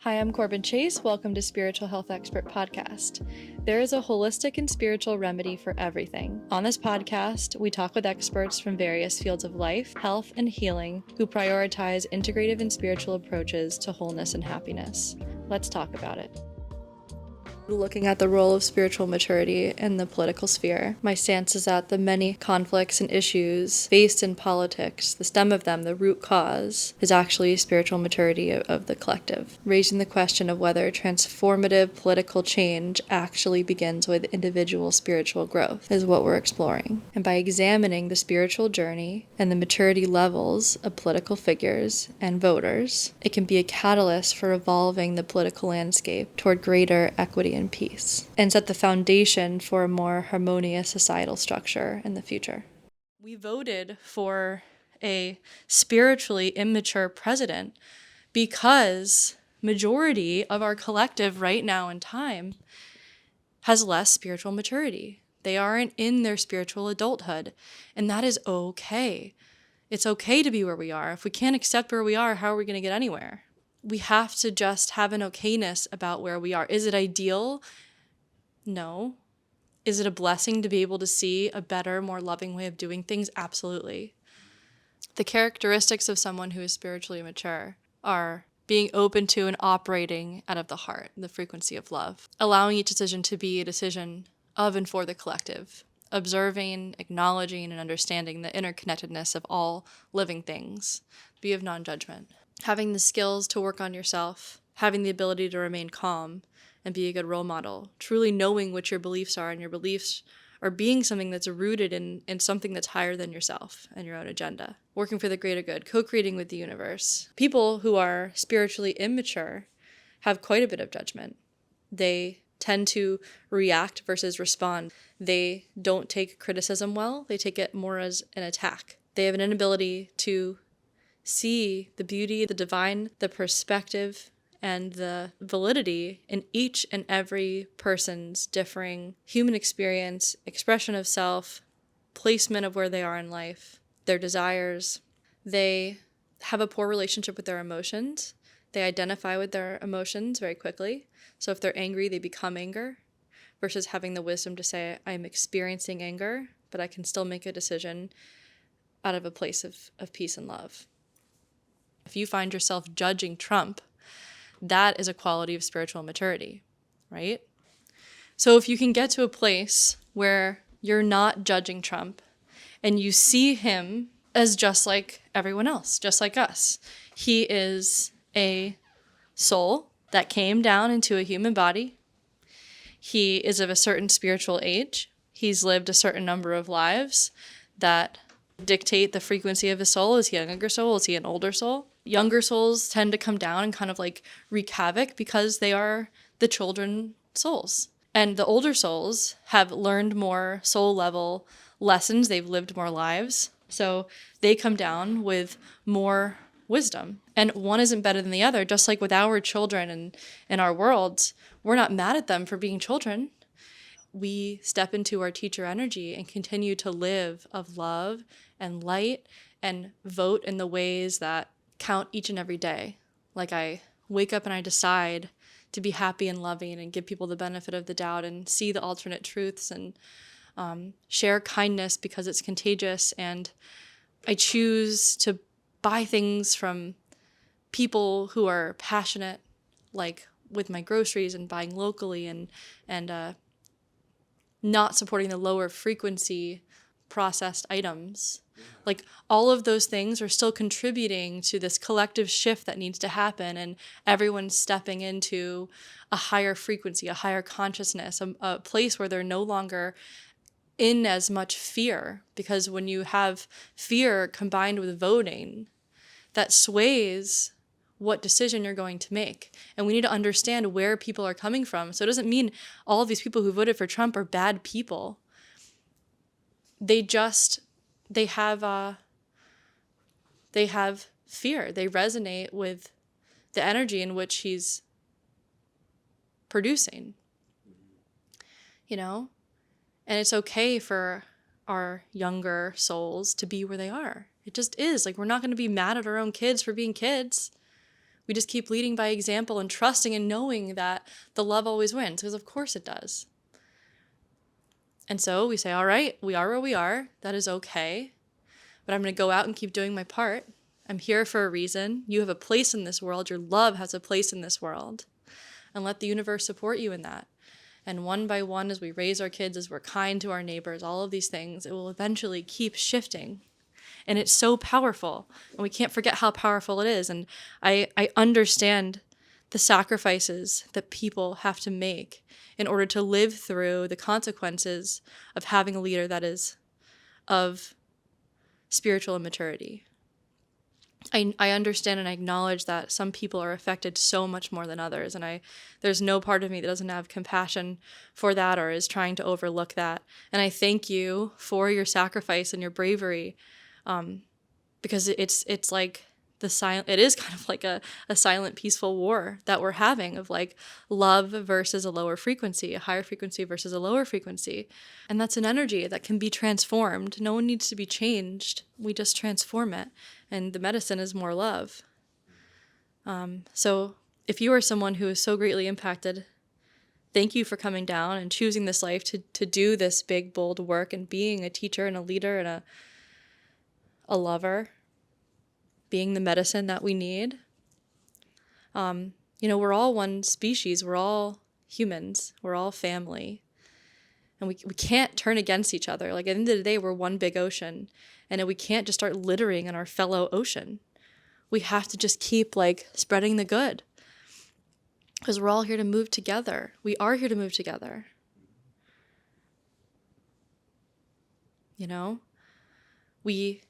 Hi, I'm Corbin Chase. Welcome to Spiritual Health Expert Podcast. There is a holistic and spiritual remedy for everything. On this podcast, we talk with experts from various fields of life, health, and healing who prioritize integrative and spiritual approaches to wholeness and happiness. Let's talk about it. Looking at the role of spiritual maturity in the political sphere, my stance is that the many conflicts and issues faced in politics, the stem of them, the root cause, is actually spiritual maturity of the collective, raising the question of whether transformative political change actually begins with individual spiritual growth is what we're exploring. And by examining the spiritual journey and the maturity levels of political figures and voters, it can be a catalyst for evolving the political landscape toward greater equity and peace, and set the foundation for a more harmonious societal structure in the future. We voted for a spiritually immature president because majority of our collective right now in time has less spiritual maturity. They aren't in their spiritual adulthood, and that is okay. It's okay to be where we are. If we can't accept where we are, how are we going to get anywhere? We have to just have an okayness about where we are. Is it ideal? No. Is it a blessing to be able to see a better, more loving way of doing things? Absolutely. The characteristics of someone who is spiritually mature are being open to and operating out of the heart, the frequency of love, allowing each decision to be a decision of and for the collective, observing, acknowledging, and understanding the interconnectedness of all living things, be of non-judgment. Having the skills to work on yourself, having the ability to remain calm and be a good role model, truly knowing what your beliefs are, and your beliefs are being something that's rooted in something that's higher than yourself and your own agenda. Working for the greater good, co-creating with the universe. People who are spiritually immature have quite a bit of judgment. They tend to react versus respond. They don't take criticism well. They take it more as an attack. They have an inability to see the beauty, the divine, the perspective, and the validity in each and every person's differing human experience, expression of self, placement of where they are in life, their desires. They have a poor relationship with their emotions. They identify with their emotions very quickly. So if they're angry, they become anger, versus having the wisdom to say, I'm experiencing anger, but I can still make a decision out of a place of peace and love. If you find yourself judging Trump, that is a quality of spiritual maturity, right? So if you can get to a place where you're not judging Trump and you see him as just like everyone else, just like us, he is a soul that came down into a human body. He is of a certain spiritual age. He's lived a certain number of lives that dictate the frequency of his soul. Is he a younger soul? Is he an older soul? Younger souls tend to come down and kind of like wreak havoc because they are the children souls. And the older souls have learned more soul level lessons. They've lived more lives. So they come down with more wisdom. And one isn't better than the other. Just like with our children and in our worlds, we're not mad at them for being children. We step into our teacher energy and continue to live of love and light and vote in the ways that count each and every day. Like I wake up and I decide to be happy and loving and give people the benefit of the doubt and see the alternate truths and share kindness because it's contagious. And I choose to buy things from people who are passionate, like with my groceries and buying locally and not supporting the lower frequency processed items. Like all of those things are still contributing to this collective shift that needs to happen, and everyone's stepping into a higher frequency, a higher consciousness, a place where they're no longer in as much fear. Because when you have fear combined with voting, that sways what decision you're going to make. And we need to understand where people are coming from. So it doesn't mean all of these people who voted for Trump are bad people. They have fear. They resonate with the energy in which he's producing, and it's okay for our younger souls to be where they are. It just is. Like, we're not going to be mad at our own kids for being kids. We just keep leading by example and trusting and knowing that the love always wins, because of course it does. And so we say, all right, we are where we are. That is okay. But I'm going to go out and keep doing my part. I'm here for a reason. You have a place in this world. Your love has a place in this world. And let the universe support you in that. And one by one, as we raise our kids, as we're kind to our neighbors, all of these things, it will eventually keep shifting. And it's so powerful. And we can't forget how powerful it is. And I understand the sacrifices that people have to make in order to live through the consequences of having a leader that is of spiritual immaturity. I understand and I acknowledge that some people are affected so much more than others, and there's no part of me that doesn't have compassion for that or is trying to overlook that. And I thank you for your sacrifice and your bravery, because it's like it is kind of like a silent, peaceful war that we're having of like love versus a lower frequency, a higher frequency versus a lower frequency. And that's an energy that can be transformed. No one needs to be changed. We just transform it. And the medicine is more love. So if you are someone who is so greatly impacted, thank you for coming down and choosing this life to do this big, bold work and being a teacher and a leader and a lover, being the medicine that we need. We're all one species. We're all humans. We're all family. And we can't turn against each other. Like, at the end of the day, we're one big ocean. And we can't just start littering in our fellow ocean. We have to just keep, spreading the good. Because we're all here to move together. We are here to move together. We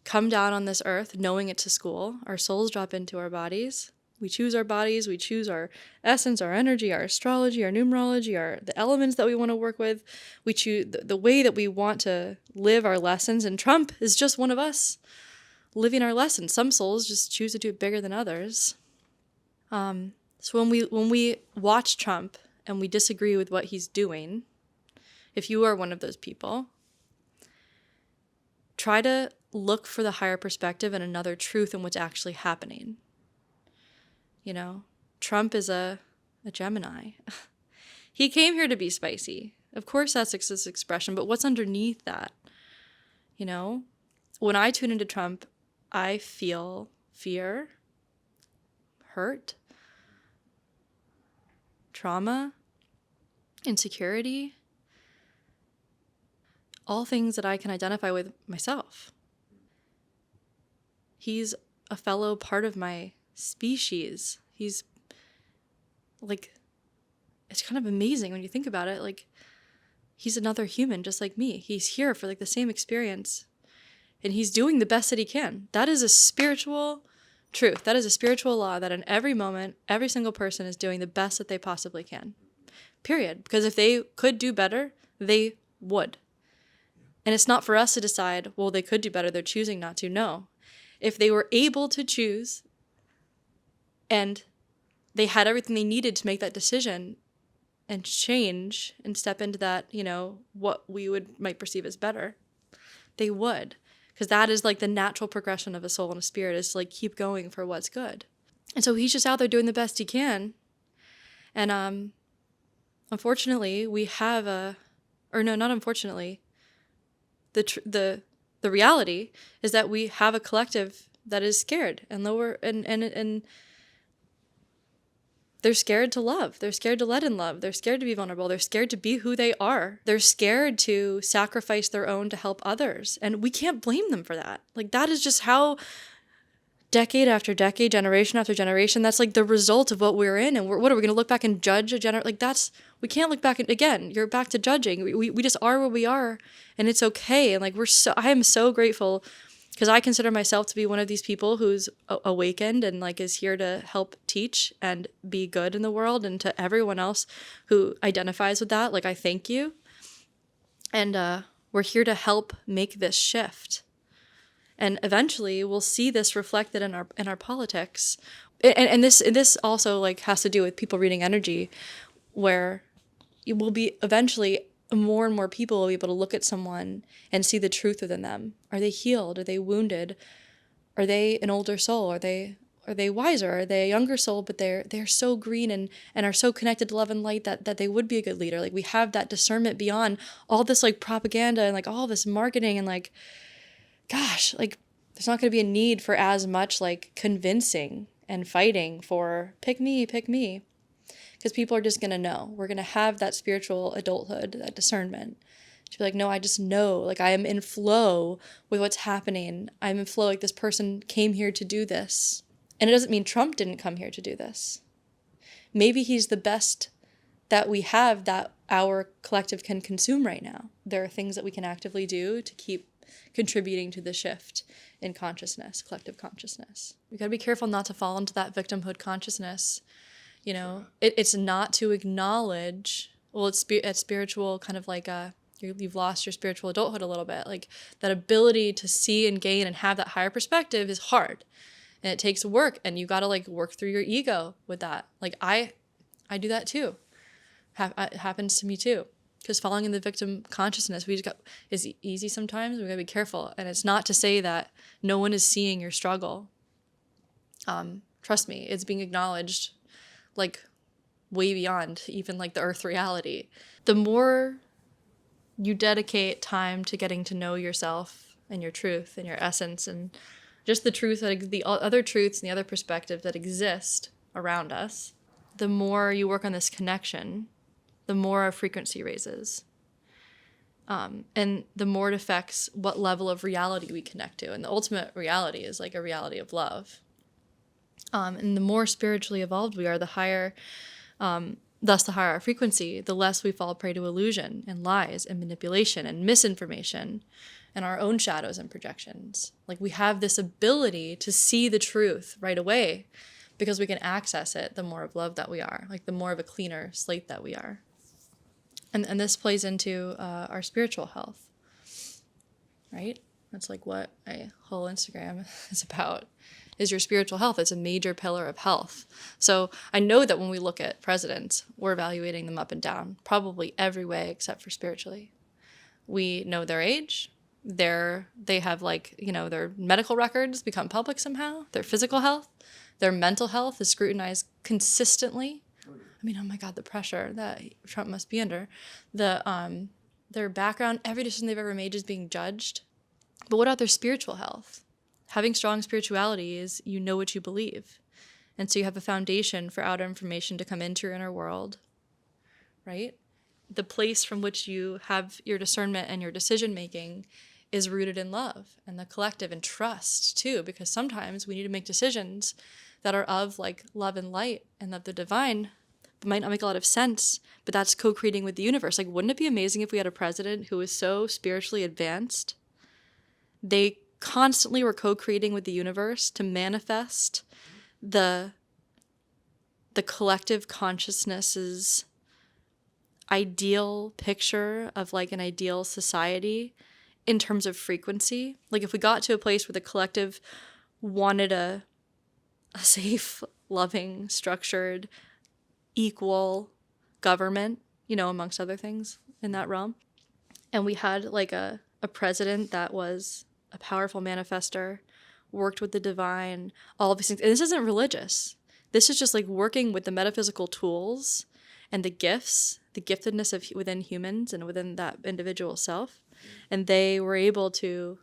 come down on this earth knowing it's a school. Our souls drop into our bodies. We choose our bodies. We choose our essence, our energy, our astrology, our numerology, the elements that we want to work with. We choose the way that we want to live our lessons. And Trump is just one of us living our lessons. Some souls just choose to do it bigger than others. So when we watch Trump and we disagree with what he's doing, if you are one of those people, try to look for the higher perspective and another truth in what's actually happening. Trump is a Gemini. He came here to be spicy. Of course, that's his expression, but what's underneath that? When I tune into Trump, I feel fear, hurt, trauma, insecurity, all things that I can identify with myself. He's a fellow part of my species. He's it's kind of amazing when you think about it. He's another human just like me. He's here for the same experience, and he's doing the best that he can. That is a spiritual truth. That is a spiritual law that in every moment, every single person is doing the best that they possibly can. Period. Because if they could do better, they would. And it's not for us to decide, well, they could do better, they're choosing not to. No. If they were able to choose and they had everything they needed to make that decision and change and step into that, what we might perceive as better, they would. Because that is the natural progression of a soul and a spirit, is to keep going for what's good. And so he's just out there doing the best he can. And unfortunately, we have not unfortunately, the reality is that we have a collective that is scared and lower and they're scared to love. They're scared to let in love. They're scared to be vulnerable. They're scared to be who they are. They're scared to sacrifice their own to help others. And we can't blame them for that. That is just how decade after decade, generation after generation, that's the result of what we're in. And what are we going to look back and judge a generation? We can't look back again. You're back to judging. We just are where we are, and it's okay. And I am so grateful, because I consider myself to be one of these people who's awakened and is here to help teach and be good in the world. And to everyone else who identifies with that, I thank you. And we're here to help make this shift. And eventually we'll see this reflected in our politics. And this also has to do with people reading energy, where it will be eventually more and more people will be able to look at someone and see the truth within them. Are they healed? Are they wounded? Are they an older soul? Are they are they wiser? Are they a younger soul, but they're so green and are so connected to love and light that they would be a good leader? Like, we have that discernment beyond all this like propaganda and like all this marketing, and like, gosh, like there's not going to be a need for as much like convincing and fighting for pick me, because people are just going to know. We're going to have that spiritual adulthood, that discernment to be like, no, I just know, like I am in flow with what's happening. I'm in flow. Like, this person came here to do this. And it doesn't mean Trump didn't come here to do this. Maybe he's the best that we have that our collective can consume right now. There are things that we can actively do to keep contributing to the shift in consciousness, collective consciousness. We got to be careful not to fall into that victimhood consciousness. You know, it's not to acknowledge, well, it's spiritual kind of like you've lost your spiritual adulthood a little bit. Like, that ability to see and gain and have that higher perspective is hard, and it takes work, and you got to like work through your ego with that. Like I do that too. It happens to me too. Because falling in the victim consciousness, is easy sometimes. We gotta be careful. And it's not to say that no one is seeing your struggle. Trust me, it's being acknowledged like way beyond even like the earth reality. The more you dedicate time to getting to know yourself and your truth and your essence and just the truth, that the other truths and the other perspectives that exist around us, the more you work on this connection, the more our frequency raises. And the more it affects what level of reality we connect to. And the ultimate reality is like a reality of love. And the more spiritually evolved we are, the higher, thus the higher our frequency, the less we fall prey to illusion and lies and manipulation and misinformation and our own shadows and projections. Like, we have this ability to see the truth right away because we can access it the more of love that we are, like the more of a cleaner slate that we are. And this plays into our spiritual health, right? That's like what my whole Instagram is about, is your spiritual health. It's a major pillar of health. So I know that when we look at presidents, we're evaluating them up and down, probably every way except for spiritually. We know their age. They have like, you know, their medical records become public somehow. Their physical health, their mental health is scrutinized consistently. I mean, oh my God, the pressure that Trump must be under. Their background, every decision they've ever made is being judged. But what about their spiritual health? Having strong spirituality is you know what you believe. And so you have a foundation for outer information to come into your inner world, right? The place from which you have your discernment and your decision making is rooted in love and the collective and trust too, because sometimes we need to make decisions that are of like love and light and of the divine. It might not make a lot of sense, but that's co-creating with the universe. Like, wouldn't it be amazing if we had a president who was so spiritually advanced? They constantly were co-creating with the universe to manifest the collective consciousness's ideal picture of like an ideal society in terms of frequency. Like, if we got to a place where the collective wanted a safe, loving, structured, equal government, you know, amongst other things in that realm, and we had like a president that was a powerful manifester, worked with the divine, all of these things. And this isn't religious. This is just like working with the metaphysical tools and the gifts, the giftedness of within humans and within that individual self. And they were able to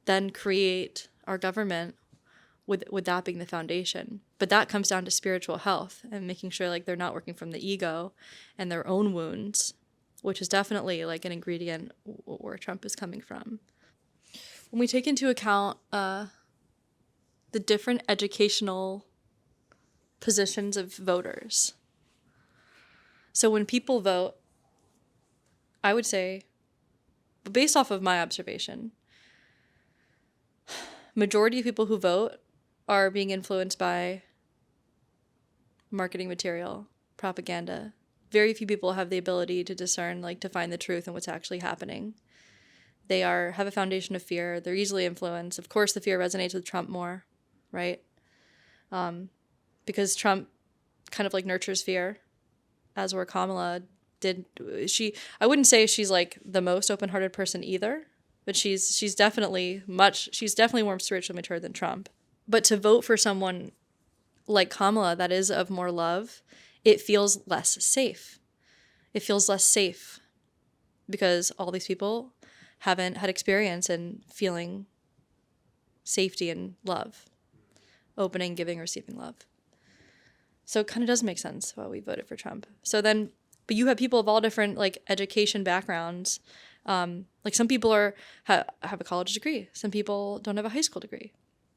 then create our government with that being the foundation. But that comes down to spiritual health and making sure like they're not working from the ego and their own wounds, which is definitely like an ingredient where Trump is coming from. When we take into account the different educational positions of voters. So when people vote, I would say, based off of my observation, majority of people who vote are being influenced by marketing material, propaganda. Very few people have the ability to discern, like to find the truth and what's actually happening. They have a foundation of fear. They're easily influenced. Of course, the fear resonates with Trump more, right? Because Trump kind of like nurtures fear, as where Kamala did. I wouldn't say she's like the most open-hearted person either, but she's definitely more spiritually mature than Trump. But to vote for someone like Kamala that is of more love, it feels less safe. It feels less safe because all these people haven't had experience in feeling safety and love, opening, giving, receiving love. So it kind of does make sense why we voted for Trump. So then, but you have people of all different like education backgrounds. Like some people have a college degree. Some people don't have a high school degree.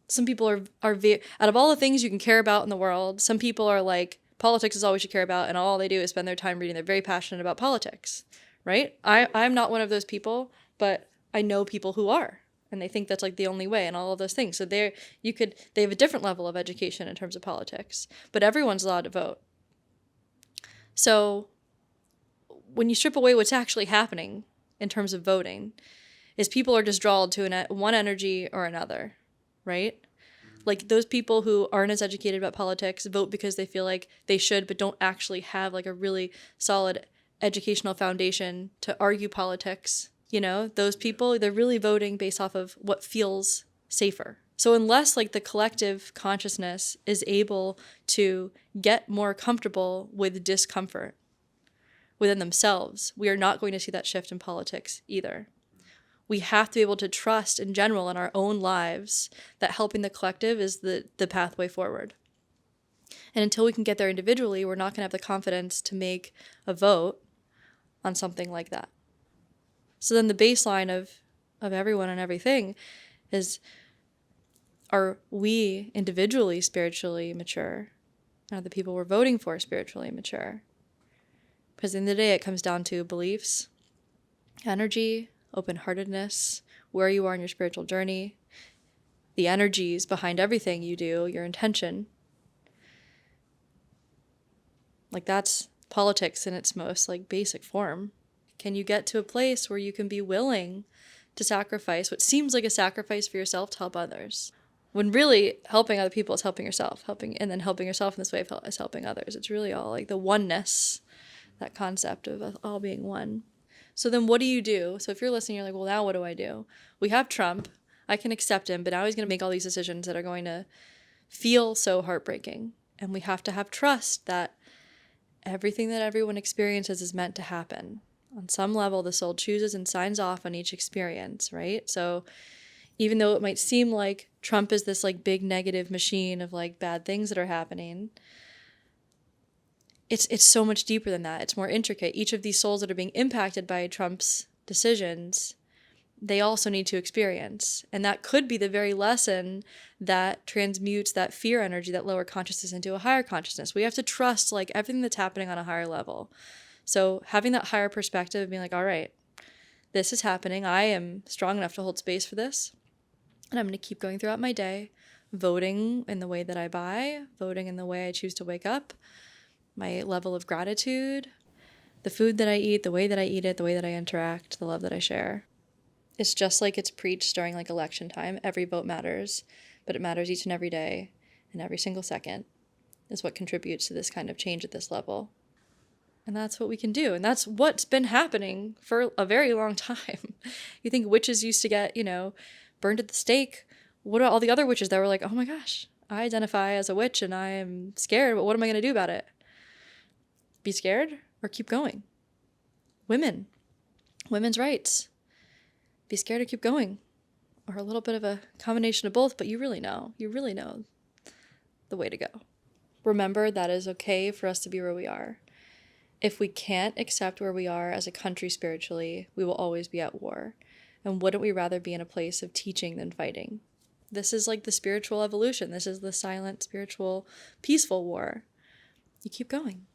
Some people are out of all the things you can care about in the world, some people are like, politics is all we should care about, and all they do is spend their time reading. They're very passionate about politics, right? I'm not one of those people, but I know people who are, and they think that's like the only way and all of those things. So they have a different level of education in terms of politics, but everyone's allowed to vote. So when you strip away what's actually happening in terms of voting, is people are just drawn to one energy or another, right? Like those people who aren't as educated about politics vote because they feel like they should, but don't actually have like a really solid educational foundation to argue politics. You know, those people, they're really voting based off of what feels safer. So unless like the collective consciousness is able to get more comfortable with discomfort within themselves, we are not going to see that shift in politics either. We have to be able to trust in general in our own lives that helping the collective is the pathway forward. And until we can get there individually, we're not going to have the confidence to make a vote on something like that. So then the baseline of everyone and everything is, are we individually spiritually mature? Are the people we're voting for spiritually mature? Because in the day, it comes down to beliefs, energy, open-heartedness, where you are in your spiritual journey, the energies behind everything you do, your intention. Like that's politics in its most like basic form. Can you get to a place where you can be willing to sacrifice what seems like a sacrifice for yourself to help others? When really helping other people is helping yourself, and then helping yourself in this way is helping others. It's really all like the oneness, that concept of us all being one. So then what do you do? So if you're listening, you're like, well, now what do I do? We have Trump. I can accept him, but now he's going to make all these decisions that are going to feel so heartbreaking. And we have to have trust that everything that everyone experiences is meant to happen. On some level, the soul chooses and signs off on each experience, right? So even though it might seem like Trump is this like big negative machine of like bad things that are happening, it's so much deeper than that. It's more intricate. Each of these souls that are being impacted by Trump's decisions, they also need to experience. And that could be the very lesson that transmutes that fear energy, that lower consciousness, into a higher consciousness. We have to trust like everything that's happening on a higher level. So having that higher perspective of being like, all right, this is happening. I am strong enough to hold space for this. And I'm going to keep going throughout my day, voting in the way that I buy, voting in the way I choose to wake up, my level of gratitude, the food that I eat, the way that I eat it, the way that I interact, the love that I share. It's just like it's preached during like election time. Every vote matters, but it matters each and every day, and every single second is what contributes to this kind of change at this level. And that's what we can do. And that's what's been happening for a very long time. You think witches used to get, burned at the stake. What are all the other witches that were like, oh my gosh, I identify as a witch and I am scared, but what am I going to do about it? Be scared or keep going? Women's rights. Be scared or keep going. Or a little bit of a combination of both, but you really know the way to go. Remember that it's okay for us to be where we are. If we can't accept where we are as a country spiritually, we will always be at war. And wouldn't we rather be in a place of teaching than fighting? This is like the spiritual evolution. This is the silent, spiritual, peaceful war. You keep going.